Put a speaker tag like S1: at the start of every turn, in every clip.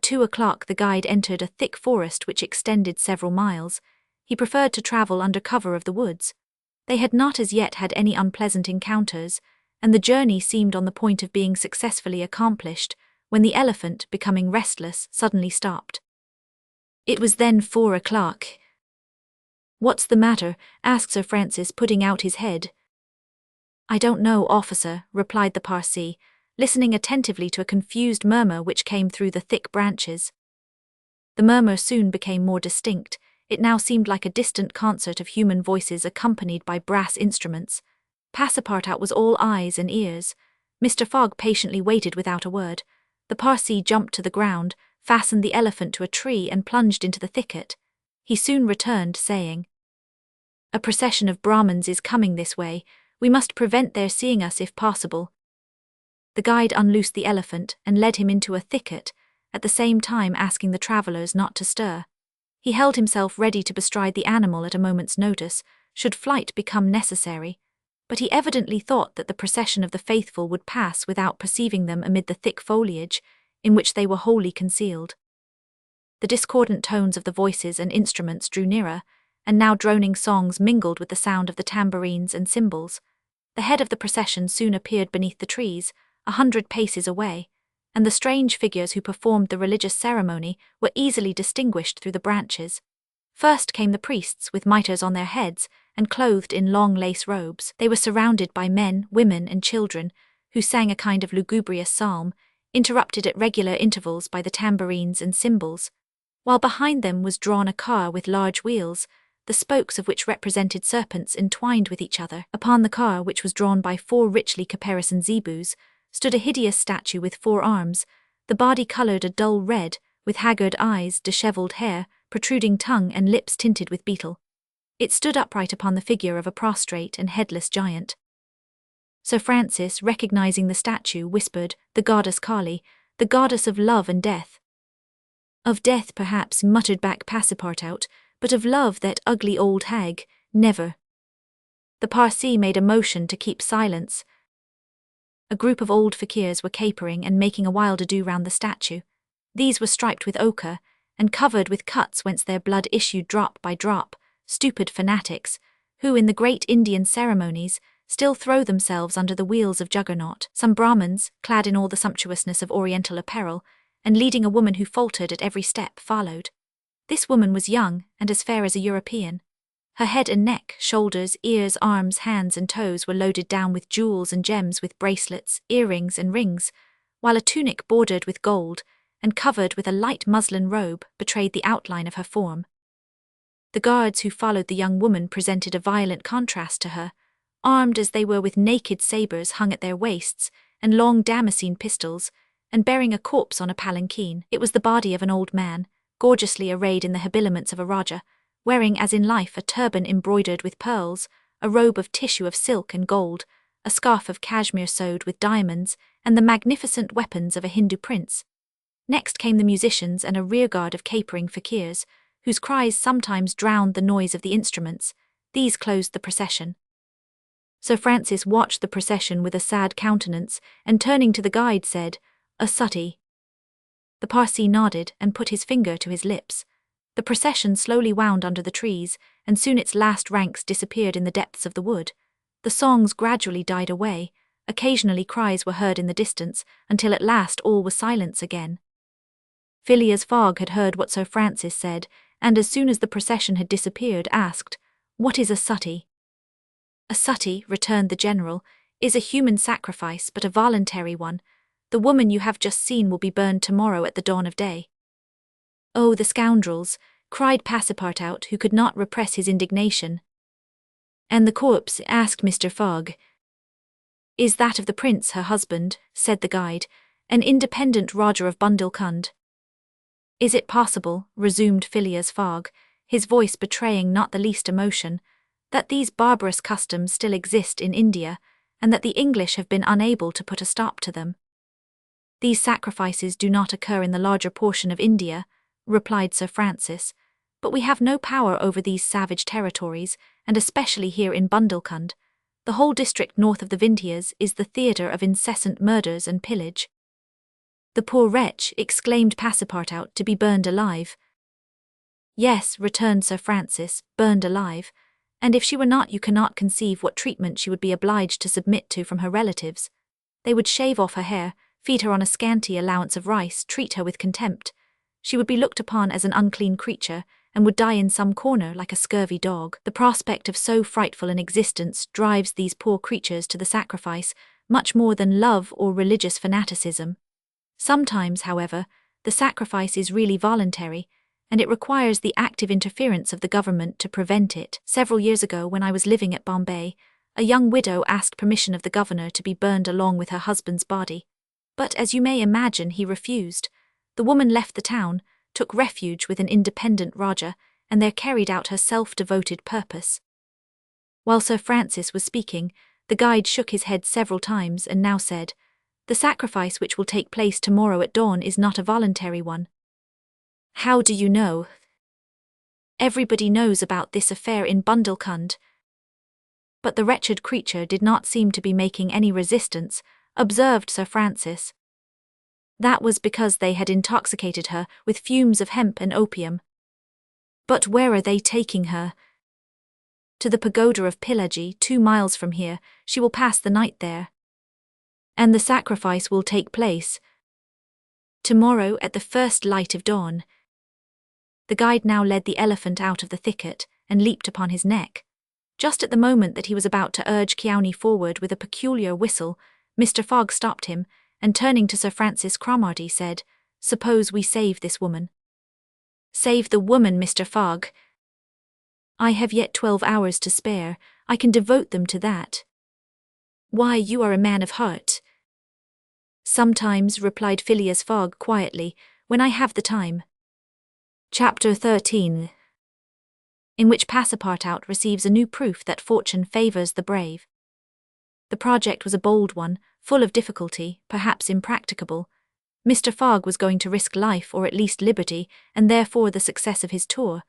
S1: 2 o'clock the guide entered a thick forest which extended several miles. He preferred to travel under cover of the woods. They had not as yet had any unpleasant encounters, and the journey seemed on the point of being successfully accomplished, when the elephant, becoming restless, suddenly stopped. It was then 4 o'clock. "What's the matter?" asked Sir Francis, putting out his head. "I don't know, officer," replied the Parsee, listening attentively to a confused murmur which came through the thick branches. The murmur soon became more distinct. It now seemed like a distant concert of human voices accompanied by brass instruments. Passepartout was all eyes and ears. Mr. Fogg patiently waited without a word. The Parsee jumped to the ground, fastened the elephant to a tree and plunged into the thicket. He soon returned, saying, "A procession of Brahmins is coming this way. We must prevent their seeing us if possible." The guide unloosed the elephant and led him into a thicket, at the same time asking the travellers not to stir. He held himself ready to bestride the animal at a moment's notice, should flight become necessary, but he evidently thought that the procession of the faithful would pass without perceiving them amid the thick foliage, in which they were wholly concealed. The discordant tones of the voices and instruments drew nearer, and now droning songs mingled with the sound of the tambourines and cymbals. The head of the procession soon appeared beneath the trees, 100 paces away, and the strange figures who performed the religious ceremony were easily distinguished through the branches. First came the priests, with mitres on their heads and clothed in long lace robes. They were surrounded by men, women, and children, who sang a kind of lugubrious psalm, interrupted at regular intervals by the tambourines and cymbals, while behind them was drawn a car with large wheels, the spokes of which represented serpents entwined with each other. Upon the car, which was drawn by 4 richly caparisoned zebus, stood a hideous statue with 4 arms, the body coloured a dull red, with haggard eyes, dishevelled hair, protruding tongue and lips tinted with beetle. It stood upright upon the figure of a prostrate and headless giant. Sir Francis, recognising the statue, whispered, "The goddess Kali, the goddess of love and death." "Of death, perhaps," muttered back Passepartout, "but of love, that ugly old hag, never." The Parsee made a motion to keep silence. A group of old fakirs were capering and making a wild ado round the statue. These were striped with ochre, and covered with cuts whence their blood issued drop by drop, stupid fanatics, who in the great Indian ceremonies still throw themselves under the wheels of Juggernaut. Some Brahmins, clad in all the sumptuousness of Oriental apparel, and leading a woman who faltered at every step, followed. This woman was young and as fair as a European. Her head and neck, shoulders, ears, arms, hands and toes were loaded down with jewels and gems, with bracelets, earrings and rings, while a tunic bordered with gold and covered with a light muslin robe betrayed the outline of her form. The guards who followed the young woman presented a violent contrast to her, armed as they were with naked sabres hung at their waists and long damascene pistols, and bearing a corpse on a palanquin. It was the body of an old man, gorgeously arrayed in the habiliments of a Raja, wearing as in life a turban embroidered with pearls, a robe of tissue of silk and gold, a scarf of cashmere sewed with diamonds, and the magnificent weapons of a Hindu prince. Next came the musicians and a rearguard of capering fakirs, whose cries sometimes drowned the noise of the instruments. These closed the procession. Sir Francis watched the procession with a sad countenance, and turning to the guide said, "A suttee." The Parsee nodded and put his finger to his lips. The procession slowly wound under the trees, and soon its last ranks disappeared in the depths of the wood. The songs gradually died away, occasionally cries were heard in the distance, until at last all was silence again. Phileas Fogg had heard what Sir Francis said, and as soon as the procession had disappeared, asked, "What is a suttee?" "A suttee," returned the general, "is a human sacrifice, but a voluntary one. The woman you have just seen will be burned tomorrow at the dawn of day." "Oh, the scoundrels!" cried Passepartout, who could not repress his indignation. "And the corpse?" asked Mr. Fogg. "Is that of the prince, her husband," said the guide, "an independent Roger of Bundelkund." "Is it possible," resumed Phileas Fogg, his voice betraying not the least emotion, "that these barbarous customs still exist in India, and that the English have been unable to put a stop to them?" "These sacrifices do not occur in the larger portion of India," replied Sir Francis, "but we have no power over these savage territories, and especially here in Bundelkund. The whole district north of the Vindhyas is the theatre of incessant murders and pillage." "The poor wretch," exclaimed Passepartout, "to be burned alive." "Yes," returned Sir Francis, "burned alive. And if she were not, you cannot conceive what treatment she would be obliged to submit to from her relatives. They would shave off her hair, feed her on a scanty allowance of rice, treat her with contempt. She would be looked upon as an unclean creature, and would die in some corner like a scurvy dog. The prospect of so frightful an existence drives these poor creatures to the sacrifice, much more than love or religious fanaticism. Sometimes, however, the sacrifice is really voluntary, and it requires the active interference of the government to prevent it. Several years ago, when I was living at Bombay, a young widow asked permission of the governor to be burned along with her husband's body. But as you may imagine, he refused. The woman left the town, took refuge with an independent Raja, and there carried out her self-devoted purpose. While Sir Francis was speaking, the guide shook his head several times and now said, "The sacrifice which will take place tomorrow at dawn is not a voluntary one." "How do you know?" "Everybody knows about this affair in Bundelkund." "But the wretched creature did not seem to be making any resistance," observed Sir Francis. "That was because they had intoxicated her with fumes of hemp and opium." "But where are they taking her?" "To the pagoda of Pillaji, 2 miles from here. She will pass the night there." "And the sacrifice will take place?" "Tomorrow at the first light of dawn." The guide now led the elephant out of the thicket and leaped upon his neck. Just at the moment that he was about to urge Kiauni forward with a peculiar whistle, Mr. Fogg stopped him, and turning to Sir Francis Cromarty said, "Suppose we save this woman." "Save the woman, Mr. Fogg?" "I have yet 12 hours to spare. I can devote them to that." "Why, you are a man of heart." "Sometimes," replied Phileas Fogg quietly, "when I have the time." Chapter 13, in which Passepartout receives a new proof that fortune favours the brave. The project was a bold one, full of difficulty, perhaps impracticable. Mr. Fogg was going to risk life or at least liberty, and therefore the success of his tour.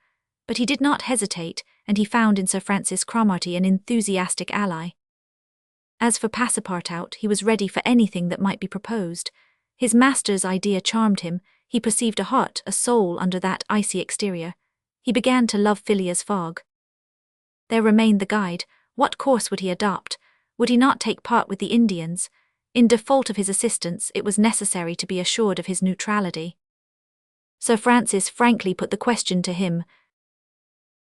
S1: But he did not hesitate, and he found in Sir Francis Cromarty an enthusiastic ally. As for Passepartout, he was ready for anything that might be proposed. His master's idea charmed him. He perceived a heart, a soul under that icy exterior. He began to love Phileas Fogg. There remained the guide. What course would he adopt? Would he not take part with the Indians? In default of his assistance, it was necessary to be assured of his neutrality. Sir Francis frankly put the question to him.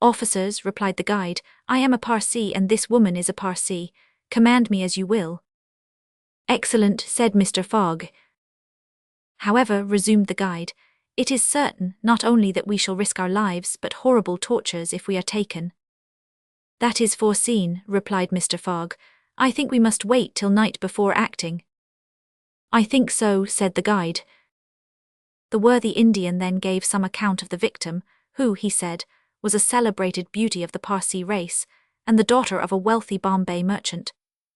S1: "Officers," replied the guide, "I am a Parsee and this woman is a Parsee. Command me as you will." "Excellent," said Mr. Fogg. "However," resumed the guide, "it is certain not only that we shall risk our lives but horrible tortures if we are taken." "That is foreseen," replied Mr. Fogg. "I think we must wait till night before acting." "I think so," said the guide. The worthy Indian then gave some account of the victim, who, he said, was a celebrated beauty of the Parsee race, and the daughter of a wealthy Bombay merchant.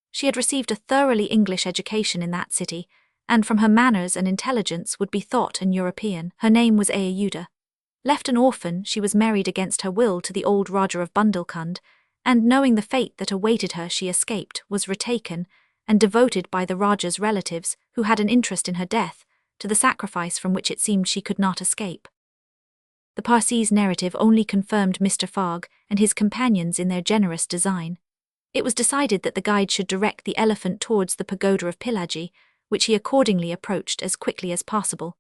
S1: She had received a thoroughly English education in that city, and from her manners and intelligence would be thought an European. Her name was Ayuda. Left an orphan, she was married against her will to the old Raja of Bundelkund, and knowing the fate that awaited her, she escaped, was retaken, and devoted by the Raja's relatives, who had an interest in her death, to the sacrifice from which it seemed she could not escape. The Parsee's narrative only confirmed Mr. Fogg and his companions in their generous design. It was decided that the guide should direct the elephant towards the pagoda of Pillaji, which he accordingly approached as quickly as possible.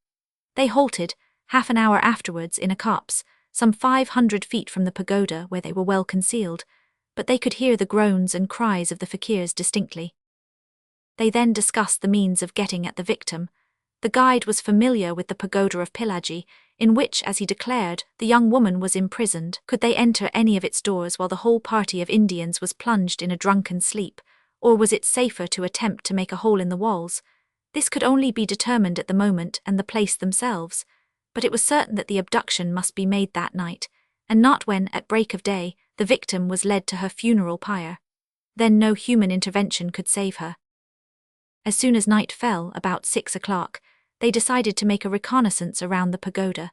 S1: They halted, half an hour afterwards, in a copse, some 500 feet from the pagoda, where they were well concealed, but they could hear the groans and cries of the fakirs distinctly. They then discussed the means of getting at the victim. The guide was familiar with the pagoda of Pillaji, in which, as he declared, the young woman was imprisoned. Could they enter any of its doors while the whole party of Indians was plunged in a drunken sleep, or was it safer to attempt to make a hole in the walls? This could only be determined at the moment and the place themselves, but it was certain that the abduction must be made that night, and not when, at break of day, the victim was led to her funeral pyre. Then no human intervention could save her. As soon as night fell, about 6 o'clock, they decided to make a reconnaissance around the pagoda.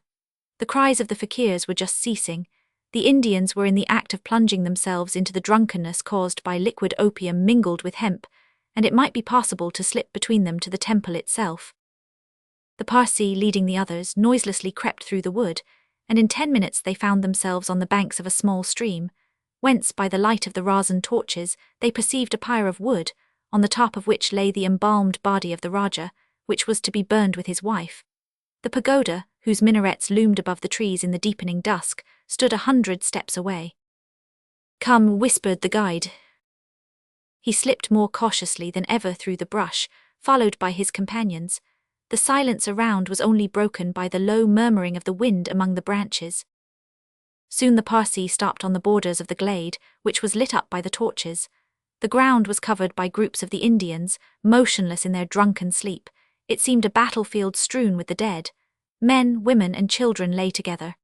S1: The cries of the fakirs were just ceasing. The Indians were in the act of plunging themselves into the drunkenness caused by liquid opium mingled with hemp, and it might be possible to slip between them to the temple itself. The Parsee, leading the others, noiselessly crept through the wood, and in 10 minutes they found themselves on the banks of a small stream, whence, by the light of the resin torches, they perceived a pyre of wood, on the top of which lay the embalmed body of the Rajah, which was to be burned with his wife. The pagoda, whose minarets loomed above the trees in the deepening dusk, stood 100 steps away. "Come," whispered the guide. He slipped more cautiously than ever through the brush, followed by his companions. The silence around was only broken by the low murmuring of the wind among the branches. Soon the Parsee stopped on the borders of the glade, which was lit up by the torches. The ground was covered by groups of the Indians, motionless in their drunken sleep. It seemed a battlefield strewn with the dead. Men, women, and children lay together.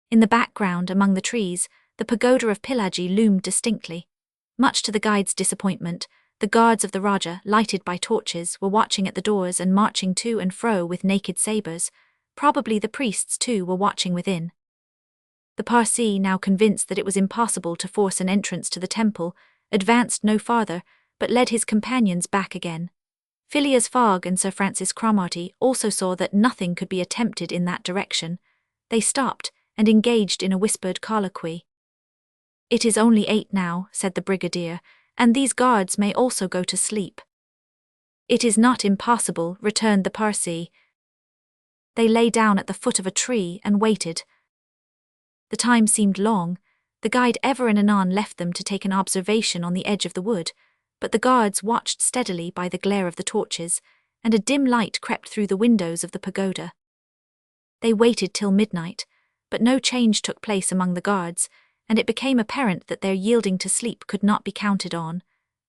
S1: In the background, among the trees, the pagoda of Pillaji loomed distinctly. Much to the guide's disappointment, the guards of the Rajah, lighted by torches, were watching at the doors and marching to and fro with naked sabres. Probably the priests, too, were watching within. The Parsee, now convinced that it was impossible to force an entrance to the temple, advanced no farther, but led his companions back again. Phileas Fogg and Sir Francis Cromarty also saw that nothing could be attempted in that direction. They stopped and engaged in a whispered colloquy. "It is only 8 now," said the brigadier, "and these guards may also go to sleep." "It is not impossible," returned the Parsee. They lay down at the foot of a tree and waited. The time seemed long. The guide ever and anon left them to take an observation on the edge of the wood, but the guards watched steadily by the glare of the torches, and a dim light crept through the windows of the pagoda. They waited till midnight, but no change took place among the guards, and it became apparent that their yielding to sleep could not be counted on.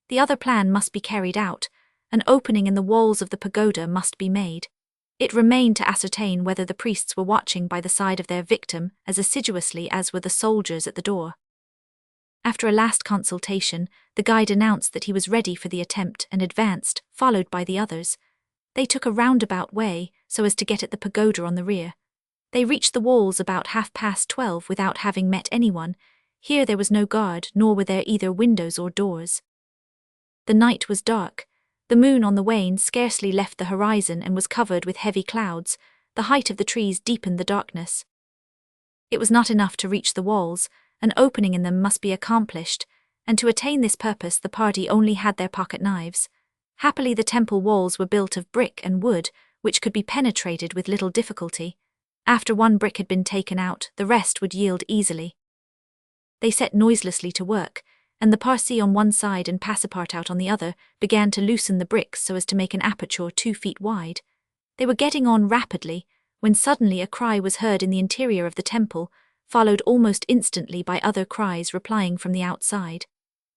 S1: The other plan must be carried out. An opening in the walls of the pagoda must be made. It remained to ascertain whether the priests were watching by the side of their victim as assiduously as were the soldiers at the door. After a last consultation, the guide announced that he was ready for the attempt and advanced, followed by the others. They took a roundabout way, so as to get at the pagoda on the rear. They reached the walls about 12:30 without having met anyone. Here there was no guard, nor were there either windows or doors. The night was dark. The moon on the wane scarcely left the horizon and was covered with heavy clouds. The height of the trees deepened the darkness. It was not enough to reach the walls. An opening in them must be accomplished, and to attain this purpose the party only had their pocket knives. Happily the temple walls were built of brick and wood, which could be penetrated with little difficulty. After one brick had been taken out, the rest would yield easily. They set noiselessly to work, and the Parsee on one side and Passepartout on the other began to loosen the bricks so as to make an aperture 2 feet wide. They were getting on rapidly, when suddenly a cry was heard in the interior of the temple, followed almost instantly by other cries replying from the outside.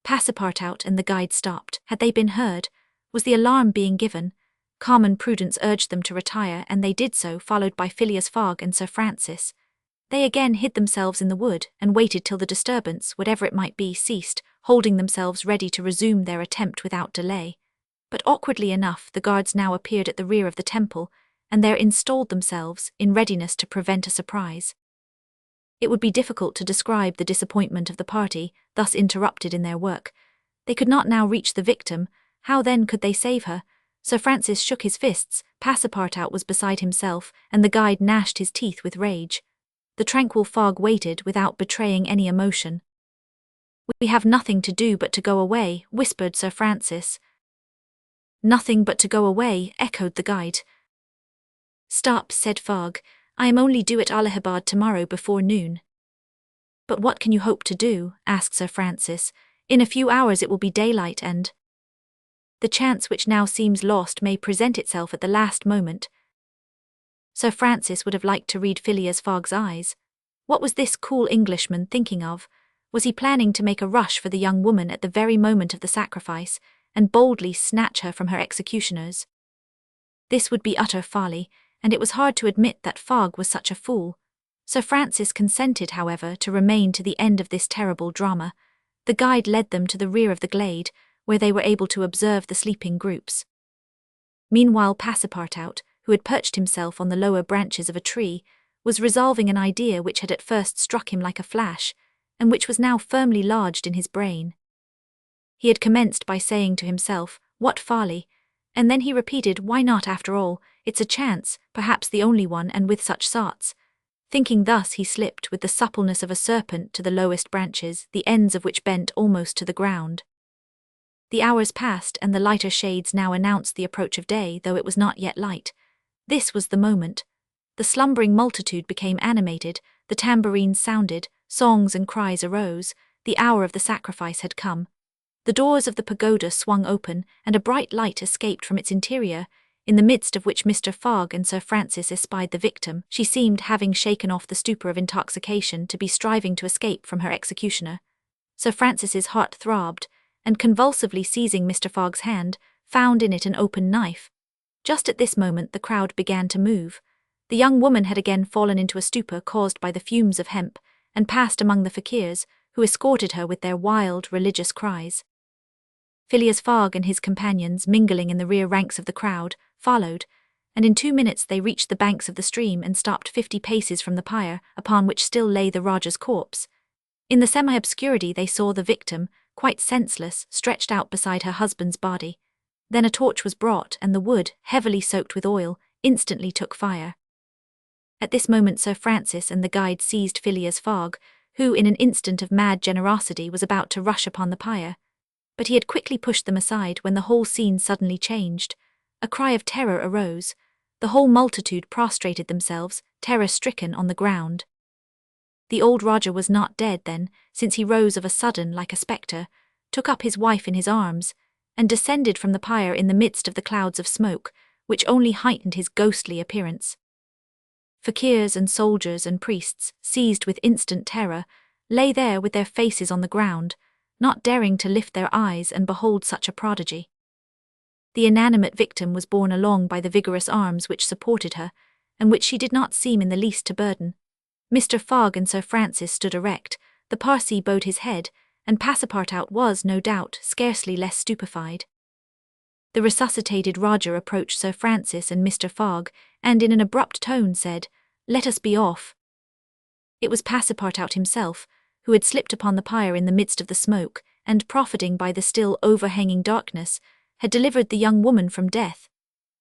S1: Passepartout and the guide stopped. Had they been heard? Was the alarm being given? Common prudence urged them to retire, and they did so, followed by Phileas Fogg and Sir Francis. They again hid themselves in the wood and waited till the disturbance, whatever it might be, ceased, holding themselves ready to resume their attempt without delay. But awkwardly enough, the guards now appeared at the rear of the temple, and there installed themselves, in readiness to prevent a surprise. It would be difficult to describe the disappointment of the party, thus interrupted in their work. They could not now reach the victim. How then could they save her? Sir Francis shook his fists, Passepartout was beside himself, and the guide gnashed his teeth with rage. The tranquil Fogg waited without betraying any emotion. "We have nothing to do but to go away," whispered Sir Francis. "Nothing but to go away," echoed the guide. "Stop," said Fogg. "I am only due at Allahabad tomorrow before noon." "But what can you hope to do?" asked Sir Francis. "In a few hours it will be daylight and—" "The chance which now seems lost may present itself at the last moment." Sir Francis would have liked to read Phileas Fogg's eyes. What was this cool Englishman thinking of? Was he planning to make a rush for the young woman at the very moment of the sacrifice, and boldly snatch her from her executioners? This would be utter folly, and it was hard to admit that Fogg was such a fool. Sir Francis consented, however, to remain to the end of this terrible drama. The guide led them to the rear of the glade, where they were able to observe the sleeping groups. Meanwhile Passepartout, who had perched himself on the lower branches of a tree, was resolving an idea which had at first struck him like a flash, and which was now firmly lodged in his brain. He had commenced by saying to himself, "What folly! And then he repeated, "Why not after all? It's a chance, perhaps the only one, and with such sorts." Thinking thus, he slipped with the suppleness of a serpent to the lowest branches, the ends of which bent almost to the ground. The hours passed, and the lighter shades now announced the approach of day, though it was not yet light. This was the moment. The slumbering multitude became animated, the tambourines sounded, songs and cries arose, the hour of the sacrifice had come. The doors of the pagoda swung open, and a bright light escaped from its interior, in the midst of which Mr. Fogg and Sir Francis espied the victim. She seemed, having shaken off the stupor of intoxication, to be striving to escape from her executioner. Sir Francis's heart throbbed, and convulsively seizing Mr. Fogg's hand, found in it an open knife. Just at this moment the crowd began to move. The young woman had again fallen into a stupor caused by the fumes of hemp, and passed among the fakirs, who escorted her with their wild, religious cries. Phileas Fogg and his companions, mingling in the rear ranks of the crowd, followed, and in 2 minutes they reached the banks of the stream and stopped 50 paces from the pyre, upon which still lay the Rajah's corpse. In the semi-obscurity they saw the victim, quite senseless, stretched out beside her husband's body. Then a torch was brought, and the wood, heavily soaked with oil, instantly took fire. At this moment Sir Francis and the guide seized Phileas Fogg, who, in an instant of mad generosity, was about to rush upon the pyre. But he had quickly pushed them aside when the whole scene suddenly changed. A cry of terror arose. The whole multitude prostrated themselves, terror-stricken, on the ground. The old Rajah was not dead then, since he rose of a sudden like a spectre, took up his wife in his arms, and descended from the pyre in the midst of the clouds of smoke, which only heightened his ghostly appearance. Fakirs and soldiers and priests, seized with instant terror, lay there with their faces on the ground, not daring to lift their eyes and behold such a prodigy. The inanimate victim was borne along by the vigorous arms which supported her, and which she did not seem in the least to burden. Mr. Fogg and Sir Francis stood erect, the Parsee bowed his head, and Passepartout was, no doubt, scarcely less stupefied. The resuscitated Rajah approached Sir Francis and Mr. Fogg, and in an abrupt tone said, "Let us be off." It was Passepartout himself, who had slipped upon the pyre in the midst of the smoke, and, profiting by the still overhanging darkness, had delivered the young woman from death.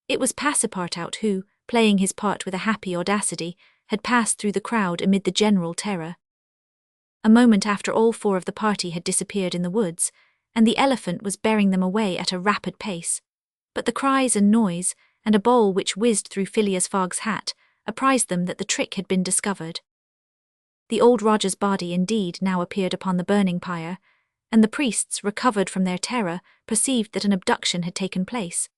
S1: It was Passepartout who, playing his part with a happy audacity, had passed through the crowd amid the general terror. A moment after all 4 of the party had disappeared in the woods, and the elephant was bearing them away at a rapid pace. But the cries and noise, and a ball which whizzed through Phileas Fogg's hat, apprised them that the trick had been discovered. The old Rajah's body indeed now appeared upon the burning pyre, and the priests, recovered from their terror, perceived that an abduction had taken place.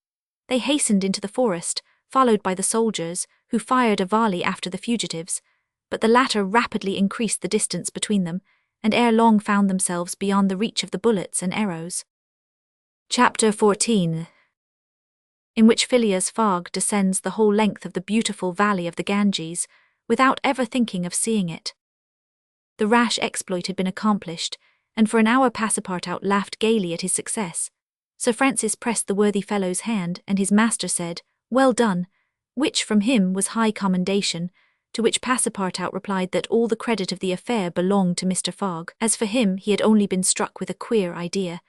S1: They hastened into the forest, followed by the soldiers, who fired a volley after the fugitives, but the latter rapidly increased the distance between them, and ere long found themselves beyond the reach of the bullets and arrows. Chapter 14, in which Phileas Fogg descends the whole length of the beautiful valley of the Ganges, without ever thinking of seeing it. The rash exploit had been accomplished, and for an hour Passepartout laughed gaily at his success. Sir Francis pressed the worthy fellow's hand, and his master said, "Well done," which from him was high commendation, to which Passepartout replied that all the credit of the affair belonged to Mr. Fogg. As for him, he had only been struck with a queer idea,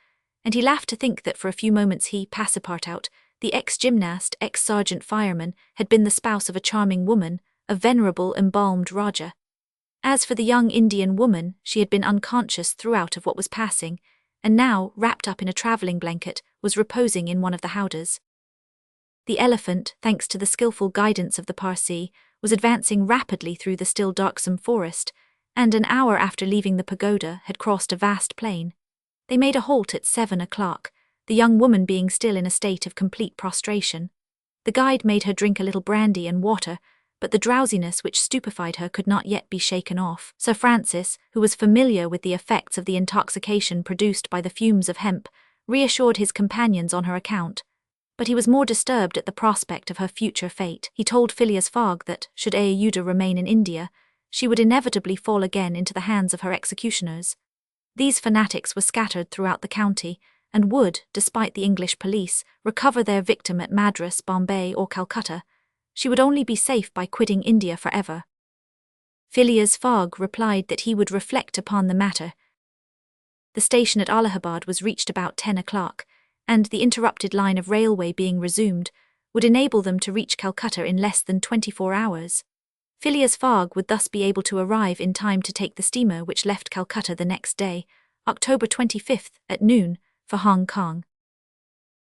S1: and he laughed to think that for a few moments he, Passepartout, the ex-gymnast, ex-sergeant fireman, had been the spouse of a charming woman, a venerable embalmed Rajah. As for the young Indian woman, she had been unconscious throughout of what was passing, and now, wrapped up in a travelling blanket, was reposing in one of the howdahs. The elephant, thanks to the skilful guidance of the Parsee, was advancing rapidly through the still darksome forest, and an hour after leaving the pagoda had crossed a vast plain. They made a halt at 7 o'clock, the young woman being still in a state of complete prostration. The guide made her drink a little brandy and water, but the drowsiness which stupefied her could not yet be shaken off. Sir Francis, who was familiar with the effects of the intoxication produced by the fumes of hemp, reassured his companions on her account, but he was more disturbed at the prospect of her future fate. He told Phileas Fogg that, should Ayuda remain in India, she would inevitably fall again into the hands of her executioners. These fanatics were scattered throughout the county, and would, despite the English police, recover their victim at Madras, Bombay, or Calcutta. She would only be safe by quitting India forever. Phileas Fogg replied that he would reflect upon the matter. The station at Allahabad was reached about 10 o'clock, and the interrupted line of railway being resumed, would enable them to reach Calcutta in less than 24 hours. Phileas Fogg would thus be able to arrive in time to take the steamer which left Calcutta the next day, October 25th, at noon, for Hong Kong.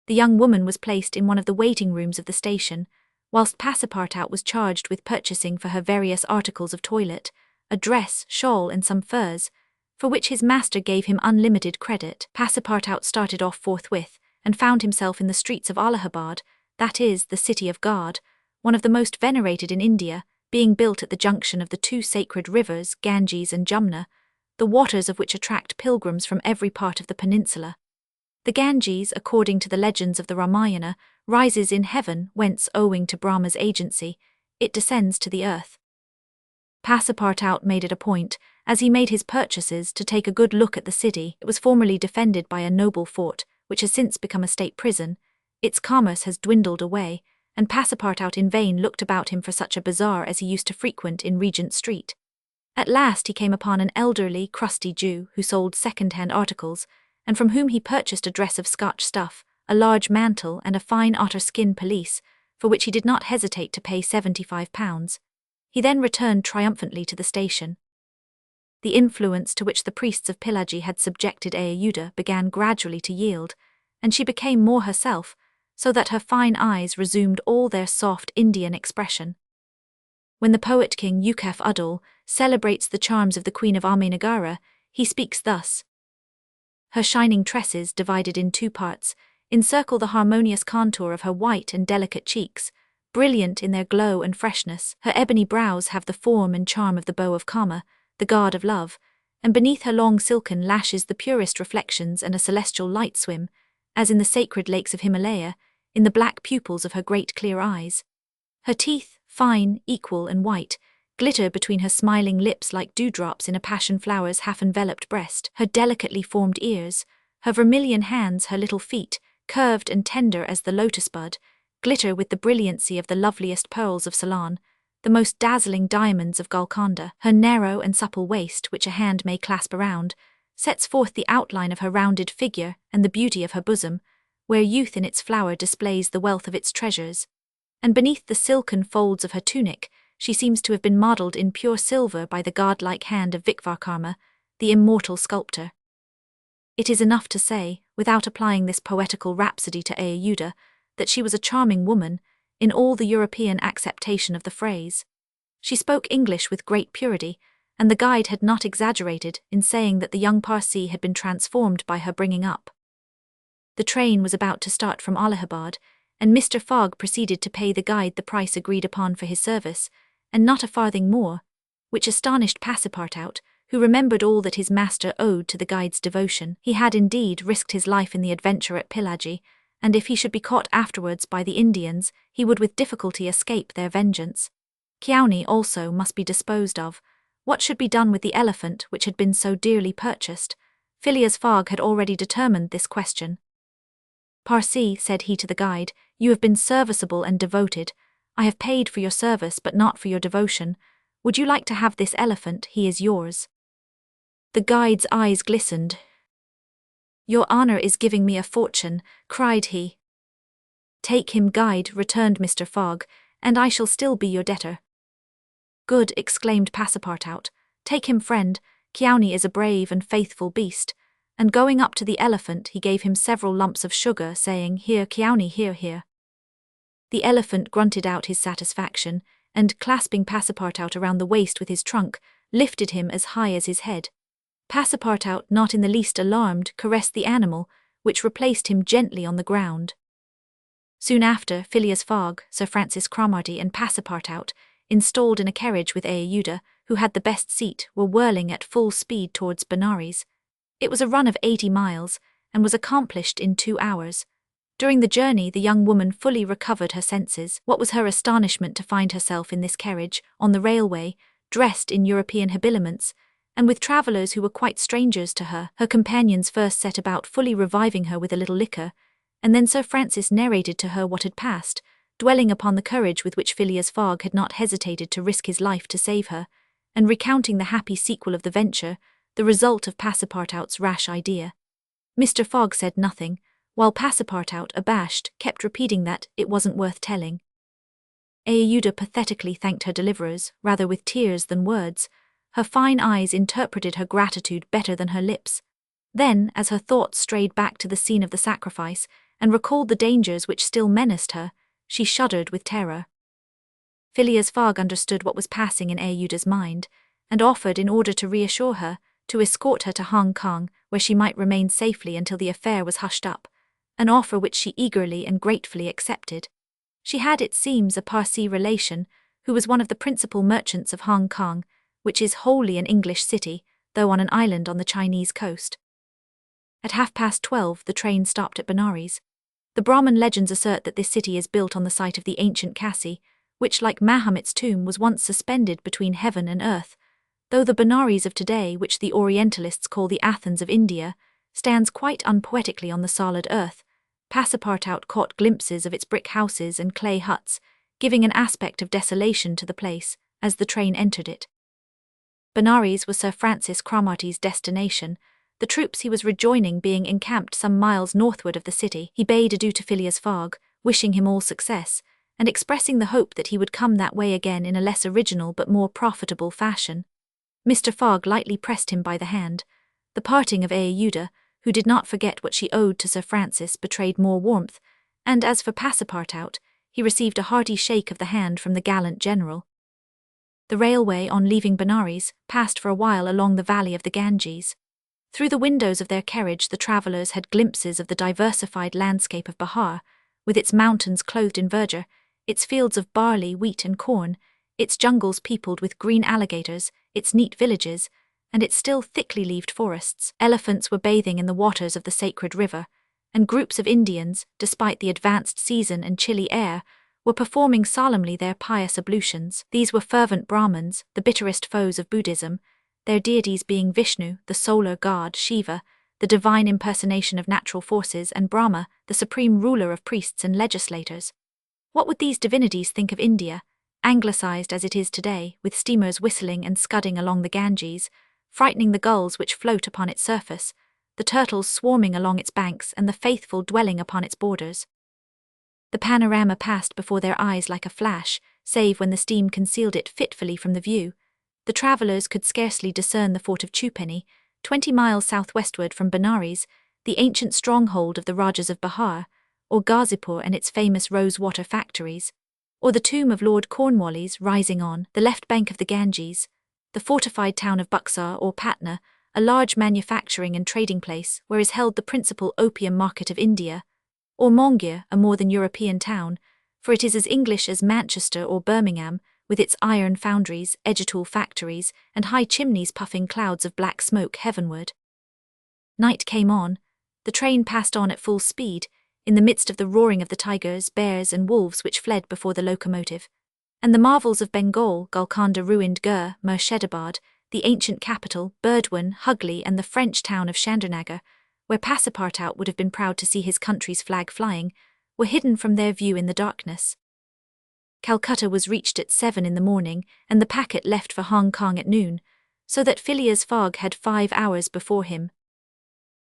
S1: The young woman was placed in one of the waiting rooms of the station, whilst Passepartout was charged with purchasing for her various articles of toilet, a dress, shawl and some furs, for which his master gave him unlimited credit. Passepartout started off forthwith, and found himself in the streets of Allahabad, that is, the city of God, one of the most venerated in India, being built at the junction of the two sacred rivers, Ganges and Jumna, the waters of which attract pilgrims from every part of the peninsula. The Ganges, according to the legends of the Ramayana, rises in heaven, whence, owing to Brahma's agency, it descends to the earth. Passepartout made it a point, as he made his purchases, to take a good look at the city. It was formerly defended by a noble fort, which has since become a state prison. Its commerce has dwindled away, and Passepartout in vain looked about him for such a bazaar as he used to frequent in Regent Street. At last he came upon an elderly, crusty Jew who sold second-hand articles, and from whom he purchased a dress of Scotch stuff, a large mantle and a fine otter-skin pelisse, for which he did not hesitate to pay £75. He then returned triumphantly to the station. The influence to which the priests of Pillaji had subjected Ayuda began gradually to yield, and she became more herself, so that her fine eyes resumed all their soft Indian expression. When the poet king Yukef Uddul celebrates the charms of the Queen of Amenagara, he speaks thus: her shining tresses, divided in two parts, encircle the harmonious contour of her white and delicate cheeks, brilliant in their glow and freshness. Her ebony brows have the form and charm of the bow of Kama, the god of love, and beneath her long silken lashes the purest reflections and a celestial light swim, as in the sacred lakes of Himalaya, in the black pupils of her great clear eyes. Her teeth, fine, equal and white, glitter between her smiling lips like dewdrops in a passion flower's half-enveloped breast. Her delicately formed ears, her vermilion hands, her little feet, curved and tender as the lotus bud, glitter with the brilliancy of the loveliest pearls of Ceylon, the most dazzling diamonds of Golconda. Her narrow and supple waist, which a hand may clasp around, sets forth the outline of her rounded figure and the beauty of her bosom, where youth in its flower displays the wealth of its treasures. And beneath the silken folds of her tunic, she seems to have been modelled in pure silver by the godlike hand of Vikvarkarma, the immortal sculptor. It is enough to say, without applying this poetical rhapsody to Ayuda, that she was a charming woman, in all the European acceptation of the phrase. She spoke English with great purity, and the guide had not exaggerated in saying that the young Parsee had been transformed by her bringing up. The train was about to start from Allahabad, and Mr. Fogg proceeded to pay the guide the price agreed upon for his service, and not a farthing more, which astonished Passepartout, who remembered all that his master owed to the guide's devotion. He had indeed risked his life in the adventure at Pillaji, and if he should be caught afterwards by the Indians, he would with difficulty escape their vengeance. Kiauni also must be disposed of. What should be done with the elephant which had been so dearly purchased? Phileas Fogg had already determined this question. Parsee, said he to the guide, you have been serviceable and devoted. I have paid for your service but not for your devotion. Would you like to have this elephant? He is yours. The guide's eyes glistened. Your honour is giving me a fortune, cried he. Take him, guide, returned Mr. Fogg, and I shall still be your debtor. Good, exclaimed Passepartout. Take him, friend. Kiauni is a brave and faithful beast. And going up to the elephant, he gave him several lumps of sugar, saying, Here, Kiauni, here, here. The elephant grunted out his satisfaction, and clasping Passepartout around the waist with his trunk, lifted him as high as his head. Passepartout, not in the least alarmed, caressed the animal, which replaced him gently on the ground. Soon after, Phileas Fogg, Sir Francis Cromarty and Passepartout, installed in a carriage with Ayuda, who had the best seat, were whirling at full speed towards Benares. It was a run of 80 miles, and was accomplished in 2 hours. During the journey the young woman fully recovered her senses. What was her astonishment to find herself in this carriage, on the railway, dressed in European habiliments, and with travellers who were quite strangers to her. Her companions first set about fully reviving her with a little liquor, and then Sir Francis narrated to her what had passed, dwelling upon the courage with which Phileas Fogg had not hesitated to risk his life to save her, and recounting the happy sequel of the venture, the result of Passepartout's rash idea. Mr. Fogg said nothing, while Passepartout, abashed, kept repeating that it wasn't worth telling. Aeuda pathetically thanked her deliverers, rather with tears than words. Her fine eyes interpreted her gratitude better than her lips. Then, as her thoughts strayed back to the scene of the sacrifice, and recalled the dangers which still menaced her, she shuddered with terror. Phileas Fogg understood what was passing in Aeuda's mind, and offered, in order to reassure her, to escort her to Hong Kong, where she might remain safely until the affair was hushed up, an offer which she eagerly and gratefully accepted. She had, it seems, a Parsee relation, who was one of the principal merchants of Hong Kong, which is wholly an English city, though on an island on the Chinese coast. At 12:30 the train stopped at Benares. The Brahmin legends assert that this city is built on the site of the ancient Kasi, which, like Mahomet's tomb, was once suspended between heaven and earth, though the Benares of today, which the Orientalists call the Athens of India, stands quite unpoetically on the solid earth. Passepartout caught glimpses of its brick houses and clay huts, giving an aspect of desolation to the place, as the train entered it. Benares was Sir Francis Cromarty's destination, the troops he was rejoining being encamped some miles northward of the city. He bade adieu to Phileas Fogg, wishing him all success, and expressing the hope that he would come that way again in a less original but more profitable fashion. Mr. Fogg lightly pressed him by the hand. The parting of Aeuda, who did not forget what she owed to Sir Francis, betrayed more warmth, and as for Passepartout, he received a hearty shake of the hand from the gallant general. The railway, on leaving Benares, passed for a while along the valley of the Ganges. Through the windows of their carriage the travellers had glimpses of the diversified landscape of Bahar, with its mountains clothed in verdure, its fields of barley, wheat and corn, its jungles peopled with green alligators, its neat villages, and its still thickly leaved forests. Elephants were bathing in the waters of the sacred river, and groups of Indians, despite the advanced season and chilly air, were performing solemnly their pious ablutions. These were fervent Brahmins, the bitterest foes of Buddhism, their deities being Vishnu, the solar god, Shiva, the divine impersonation of natural forces, and Brahma, the supreme ruler of priests and legislators. What would these divinities think of India, anglicized as it is today, with steamers whistling and scudding along the Ganges, frightening the gulls which float upon its surface, the turtles swarming along its banks, and the faithful dwelling upon its borders? The panorama passed before their eyes like a flash, save when the steam concealed it fitfully from the view. The travellers could scarcely discern the fort of Chupeni, 20 miles southwestward from Benares, the ancient stronghold of the Rajas of Bahar, or Ghazipur and its famous rose-water factories, or the tomb of Lord Cornwallis rising on the left bank of the Ganges, the fortified town of Buxar or Patna, a large manufacturing and trading place where is held the principal opium market of India, or Mongia, a more than European town, for it is as English as Manchester or Birmingham, with its iron foundries, edge-tool factories, and high chimneys puffing clouds of black smoke heavenward. Night came on. The train passed on at full speed, in the midst of the roaring of the tigers, bears, and wolves which fled before the locomotive, and the marvels of Bengal, Golconda ruined Gur, Murshidabad, the ancient capital, Burdwan, Hugli, and the French town of Chandernagor, where Passepartout would have been proud to see his country's flag flying, were hidden from their view in the darkness. Calcutta was reached at 7 in the morning, and the packet left for Hong Kong at noon, so that Phileas Fogg had 5 hours before him.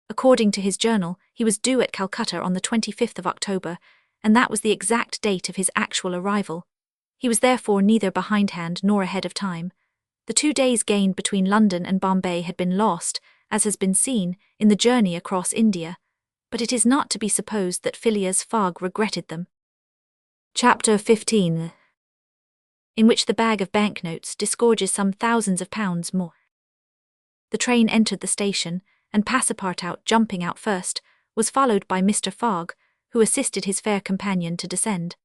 S1: According to his journal, he was due at Calcutta on the 25th of October, and that was the exact date of his actual arrival. He was therefore neither behindhand nor ahead of time. The 2 days gained between London and Bombay had been lost, as has been seen, in the journey across India, but it is not to be supposed that Phileas Fogg regretted them. Chapter 15, in which the bag of banknotes disgorges some thousands of pounds more. The train entered the station, and Passepartout, jumping out first, was followed by Mr. Fogg, who assisted his fair companion to descend.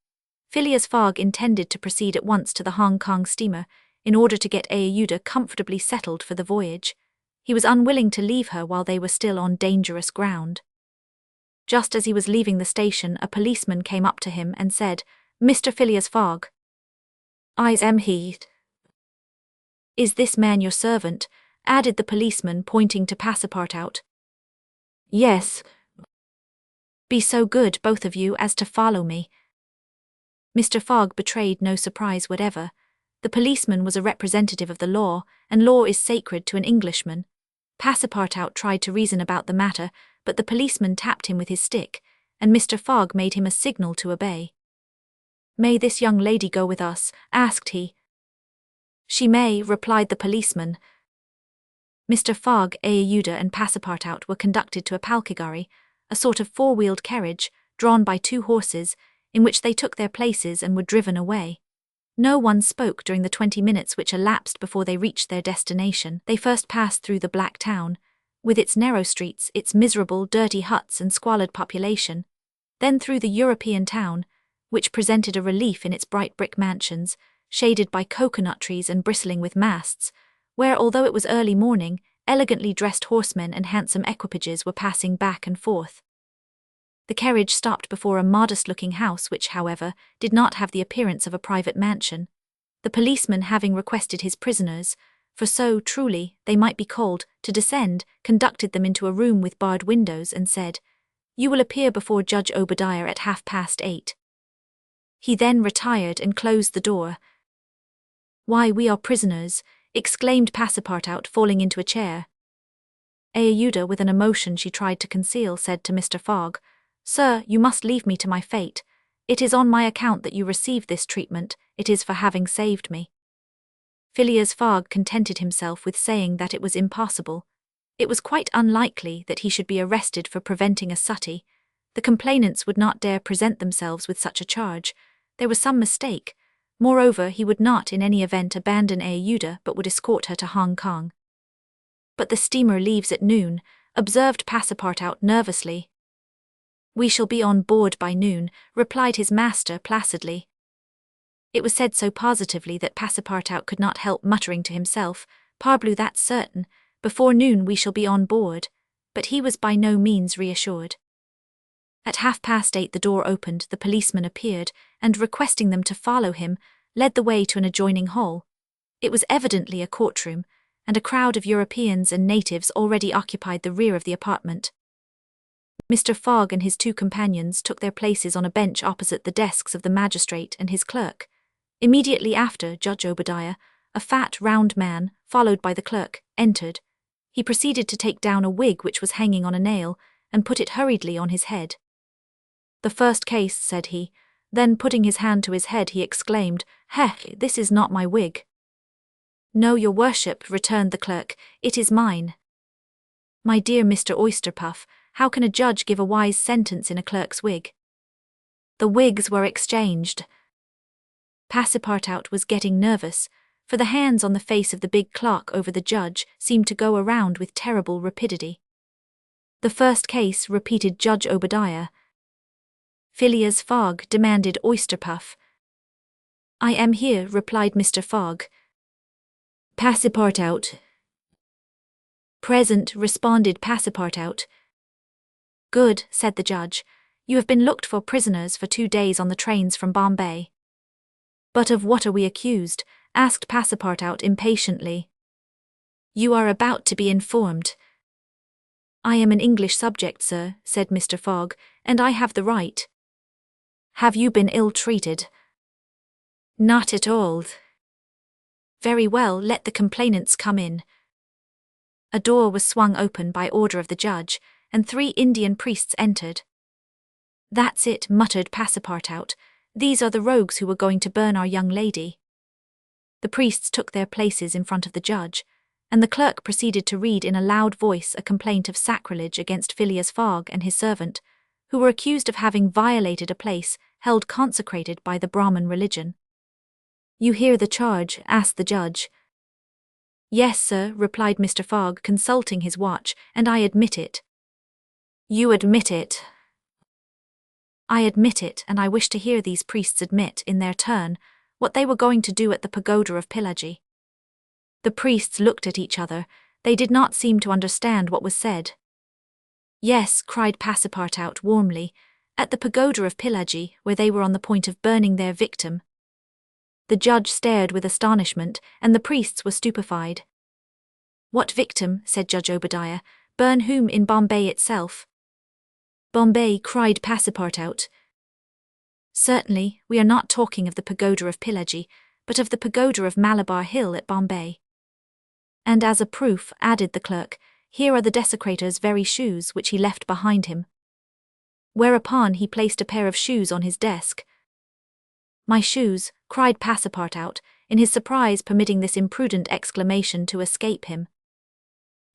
S1: Phileas Fogg intended to proceed at once to the Hong Kong steamer, in order to get Aeuda comfortably settled for the voyage. He was unwilling to leave her while they were still on dangerous ground. Just as he was leaving the station, a policeman came up to him and said, "Mr. Phileas Fogg." "I am he." "Is this man your servant?" added the policeman, pointing to Passepartout. "Yes." "Be so good, both of you, as to follow me." Mr. Fogg betrayed no surprise whatever. The policeman was a representative of the law, and law is sacred to an Englishman. Passepartout tried to reason about the matter, but the policeman tapped him with his stick, and Mr. Fogg made him a signal to obey. "May this young lady go with us?" asked he. "She may," replied the policeman. Mr. Fogg, Ajuda, and Passepartout were conducted to a palkigari, a sort of four-wheeled carriage, drawn by two horses, in which they took their places and were driven away. No one spoke during the 20 minutes which elapsed before they reached their destination. They first passed through the Black Town, with its narrow streets, its miserable, dirty huts and squalid population, then through the European town, which presented a relief in its bright brick mansions, shaded by coconut trees and bristling with masts, where, although it was early morning, elegantly dressed horsemen and handsome equipages were passing back and forth. The carriage stopped before a modest-looking house which, however, did not have the appearance of a private mansion, the policeman having requested his prisoners, for so, truly, they might be called, to descend, conducted them into a room with barred windows and said, "You will appear before Judge Obadiah at 8:30. He then retired and closed the door. "Why, we are prisoners," exclaimed Passepartout, falling into a chair. Ajuda, with an emotion she tried to conceal, said to Mr. Fogg, "Sir, you must leave me to my fate. It is on my account that you received this treatment, it is for having saved me." Phileas Fogg contented himself with saying that it was impossible. It was quite unlikely that he should be arrested for preventing a suttee. The complainants would not dare present themselves with such a charge. There was some mistake. Moreover, he would not in any event abandon Ajuda, but would escort her to Hong Kong. "But the steamer leaves at noon," observed Passepartout nervously. "We shall be on board by noon," replied his master placidly. It was said so positively that Passepartout could not help muttering to himself, "Parbleu, that's certain, before noon we shall be on board," but he was by no means reassured. At 8:30 the door opened, the policeman appeared, and requesting them to follow him, led the way to an adjoining hall. It was evidently a courtroom, and a crowd of Europeans and natives already occupied the rear of the apartment. Mr. Fogg and his two companions took their places on a bench opposite the desks of the magistrate and his clerk. Immediately after, Judge Obadiah, a fat, round man, followed by the clerk, entered. He proceeded to take down a wig which was hanging on a nail, and put it hurriedly on his head. "The first case," said he. Then, putting his hand to his head, he exclaimed, This is not my wig." "No, your worship," returned the clerk, "it is mine." "My dear Mr. Oysterpuff, how can a judge give a wise sentence in a clerk's wig?" The wigs were exchanged. Passepartout was getting nervous, for the hands on the face of the big clock over the judge seemed to go around with terrible rapidity. "The first case," repeated Judge Obadiah. "Phileas Fogg," demanded Oysterpuff. "I am here," replied Mr. Fogg. "Passepartout." "Present," responded Passepartout. "Good," said the judge. "You have been looked for prisoners for 2 days on the trains from Bombay." "But of what are we accused?" asked Passepartout impatiently. "You are about to be informed." "I am an English subject, sir," said Mr. Fogg, "and I have the right." "Have you been ill-treated?" "Not at all." "Very well, let the complainants come in." A door was swung open by order of the judge, and 3 Indian priests entered. "That's it," muttered Passepartout. "These are the rogues who were going to burn our young lady." The priests took their places in front of the judge, and the clerk proceeded to read in a loud voice a complaint of sacrilege against Phileas Fogg and his servant, who were accused of having violated a place held consecrated by the Brahmin religion. "You hear the charge?" asked the judge. "Yes, sir," replied Mr. Fogg, consulting his watch, "and I admit it." "You admit it?" "I admit it, and I wish to hear these priests admit, in their turn, what they were going to do at the pagoda of Pillaji." The priests looked at each other. They did not seem to understand what was said. "Yes," cried Passepartout warmly, "at the pagoda of Pillaji, where they were on the point of burning their victim." The judge stared with astonishment, and the priests were stupefied. "What victim?" said Judge Obadiah. "Burn whom in Bombay itself?" "Bombay," cried Passepartout. "Certainly, we are not talking of the pagoda of Pillaji, but of the pagoda of Malabar Hill at Bombay." "And as a proof," added the clerk, "here are the desecrator's very shoes which he left behind him." whereupon he placed a pair of shoes on his desk. "My shoes," cried Passepartout, in his surprise permitting this imprudent exclamation to escape him.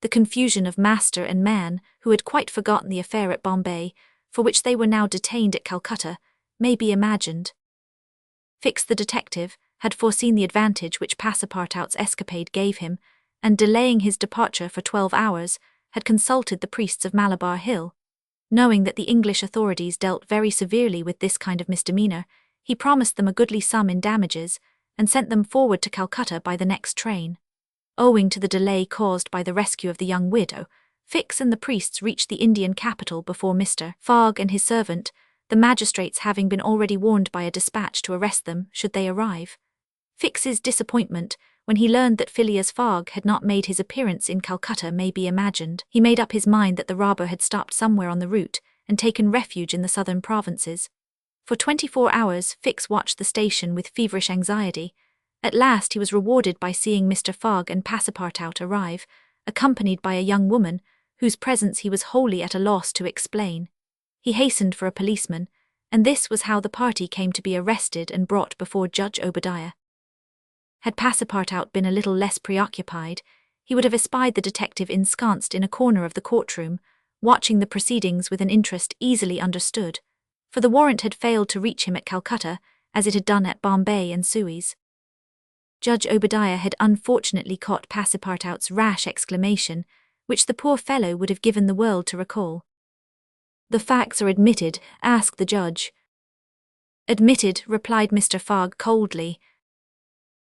S1: The confusion of master and man, who had quite forgotten the affair at Bombay, for which they were now detained at Calcutta, may be imagined. Fix the detective had foreseen the advantage which Passepartout's escapade gave him, and delaying his departure for 12 hours, had consulted the priests of Malabar Hill. Knowing that the English authorities dealt very severely with this kind of misdemeanor, he promised them a goodly sum in damages, and sent them forward to Calcutta by the next train. Owing to the delay caused by the rescue of the young widow, Fix and the priests reached the Indian capital before Mr. Fogg and his servant, the magistrates having been already warned by a dispatch to arrest them should they arrive. Fix's disappointment when he learned that Phileas Fogg had not made his appearance in Calcutta may be imagined. He made up his mind that the robber had stopped somewhere on the route and taken refuge in the southern provinces. For 24 hours Fix watched the station with feverish anxiety. At last he was rewarded by seeing Mr. Fogg and Passepartout arrive, accompanied by a young woman, whose presence he was wholly at a loss to explain. He hastened for a policeman, and this was how the party came to be arrested and brought before Judge Obadiah. Had Passepartout been a little less preoccupied, he would have espied the detective ensconced in a corner of the courtroom, watching the proceedings with an interest easily understood, for the warrant had failed to reach him at Calcutta, as it had done at Bombay and Suez. Judge Obadiah had unfortunately caught Passepartout's rash exclamation, which the poor fellow would have given the world to recall. "The facts are admitted?" asked the judge. "Admitted," replied Mr. Fogg coldly.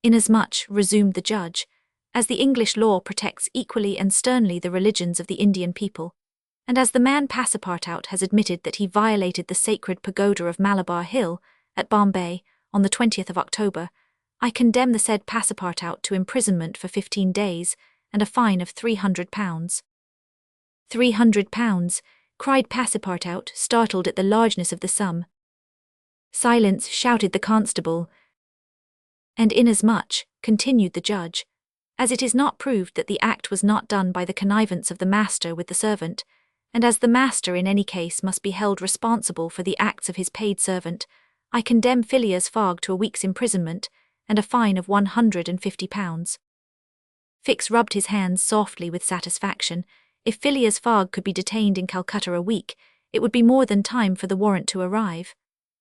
S1: "Inasmuch," resumed the judge, "as the English law protects equally and sternly the religions of the Indian people, and as the man Passepartout has admitted that he violated the sacred pagoda of Malabar Hill, at Bombay, on the 20th of October, I condemn the said Passepartout to imprisonment for 15 days, and a fine of £300. £300, cried Passepartout, startled at the largeness of the sum. "Silence," shouted the constable. "And inasmuch," continued the judge, "as it is not proved that the act was not done by the connivance of the master with the servant, and as the master in any case must be held responsible for the acts of his paid servant, I condemn Phileas Fogg to a week's imprisonment, and a fine of £150. Fix rubbed his hands softly with satisfaction. If Phileas Fogg could be detained in Calcutta a week, it would be more than time for the warrant to arrive.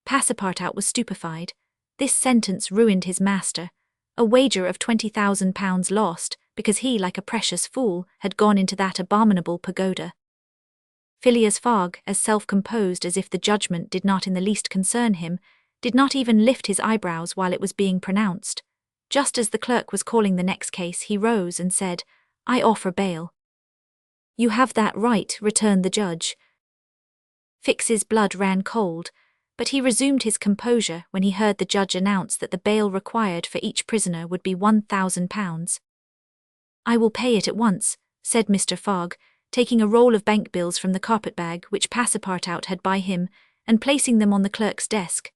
S1: Passepartout was stupefied. This sentence ruined his master. A wager of £20,000 lost, because he, like a precious fool, had gone into that abominable pagoda. Phileas Fogg, as self-composed as if the judgment did not in the least concern him, did not even lift his eyebrows while it was being pronounced. Just as the clerk was calling the next case, he rose and said, "I offer bail." "You have that right," returned the judge. Fix's blood ran cold, but he resumed his composure when he heard the judge announce that the bail required for each prisoner would be £1,000. "I will pay it at once," said Mr. Fogg, taking a roll of bank bills from the carpet-bag which Passepartout had by him and placing them on the clerk's desk.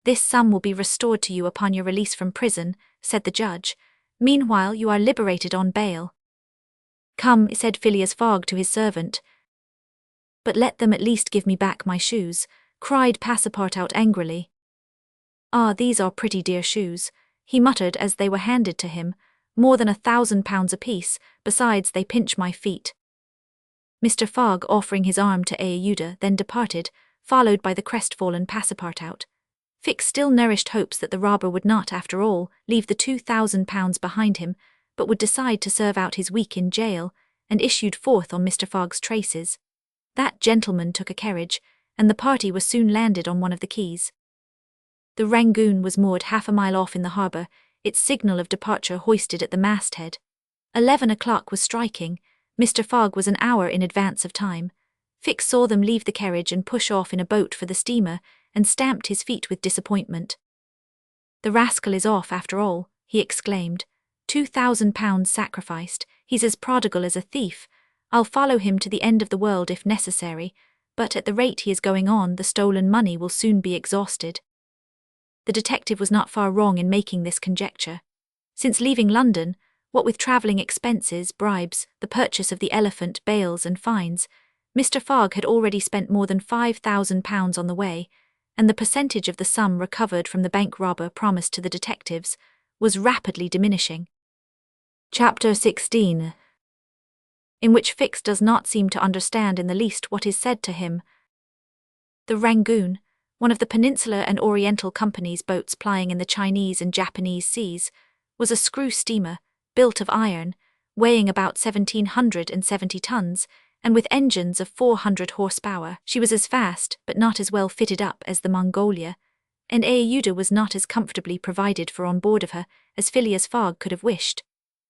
S1: "This sum will be restored to you upon your release from prison," said the judge. "Meanwhile you are liberated on bail." "Come," said Phileas Fogg to his servant. "But let them at least give me back my shoes," cried Passepartout angrily. "Ah, these are pretty dear shoes," he muttered as they were handed to him, "more than £1,000 apiece, besides they pinch my feet." Mr. Fogg, offering his arm to Ayuda, then departed, followed by the crestfallen Passepartout. Fix still nourished hopes that the robber would not, after all, leave the £2,000 behind him, but would decide to serve out his week in jail, and issued forth on Mr. Fogg's traces. That gentleman took a carriage, and the party were soon landed on one of the quays. The Rangoon was moored half a mile off in the harbour, its signal of departure hoisted at the masthead. 11 o'clock was striking. Mr. Fogg was an hour in advance of time. Fix saw them leave the carriage and push off in a boat for the steamer, and stamped his feet with disappointment. "The rascal is off after all," he exclaimed. £2,000 sacrificed. He's as prodigal as a thief. I'll follow him to the end of the world if necessary, but at the rate he is going on, the stolen money will soon be exhausted. The detective was not far wrong in making this conjecture. Since leaving London, what with travelling expenses, bribes, the purchase of the elephant, bails and fines, Mr. Fogg had already spent more than £5,000 on the way, and the percentage of the sum recovered from the bank robber promised to the detectives was rapidly diminishing. Chapter 16, in which Fix does not seem to understand in the least what is said to him. The Rangoon, one of the Peninsular and Oriental Company's boats plying in the Chinese and Japanese seas, was a screw steamer, built of iron, weighing about 1,770 tons, and with engines of 400 horsepower. She was as fast, but not as well fitted up as the Mongolia, and Aouda was not as comfortably provided for on board of her as Phileas Fogg could have wished.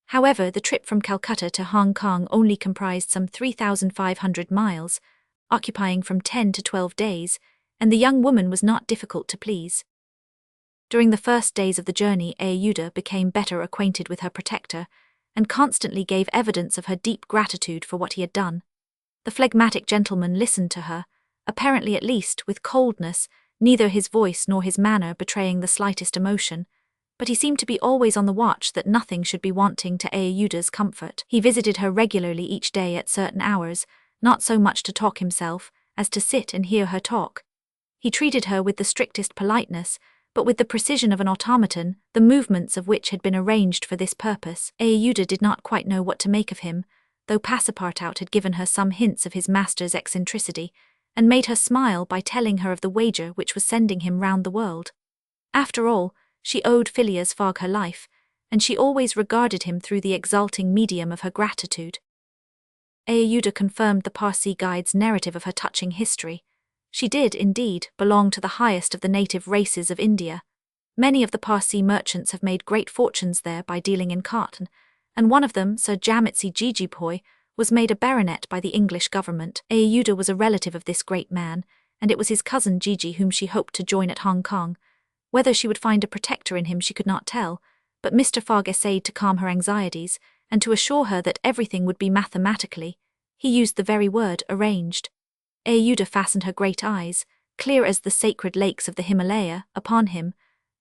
S1: However, the trip from Calcutta to Hong Kong only comprised some 3,500 miles, occupying from 10 to 12 days, and the young woman was not difficult to please. During the first days of the journey, Aouda became better acquainted with her protector, and constantly gave evidence of her deep gratitude for what he had done. The phlegmatic gentleman listened to her, apparently at least with coldness, neither his voice nor his manner betraying the slightest emotion, but he seemed to be always on the watch that nothing should be wanting to Aouda's comfort. He visited her regularly each day at certain hours, not so much to talk himself, as to sit and hear her talk. He treated her with the strictest politeness, but with the precision of an automaton, the movements of which had been arranged for this purpose. Aouda did not quite know what to make of him, though Passepartout had given her some hints of his master's eccentricity, and made her smile by telling her of the wager which was sending him round the world. After all, she owed Phileas Fogg her life, and she always regarded him through the exalting medium of her gratitude. Aouda confirmed the Parsi guide's narrative of her touching history. She did, indeed, belong to the highest of the native races of India. Many of the Parsi merchants have made great fortunes there by dealing in cotton, and one of them, Sir Jamitsi Jejeebhoy, was made a baronet by the English government. Aouda was a relative of this great man, and it was his cousin Gigi whom she hoped to join at Hong Kong. Whether she would find a protector in him she could not tell, but Mr. Fogg essayed to calm her anxieties, and to assure her that everything would be mathematically, he used the very word, arranged. Aouda fastened her great eyes, clear as the sacred lakes of the Himalaya, upon him,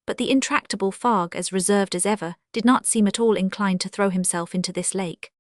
S1: but the intractable Fogg, as reserved as ever, did not seem at all inclined to throw himself into this lake.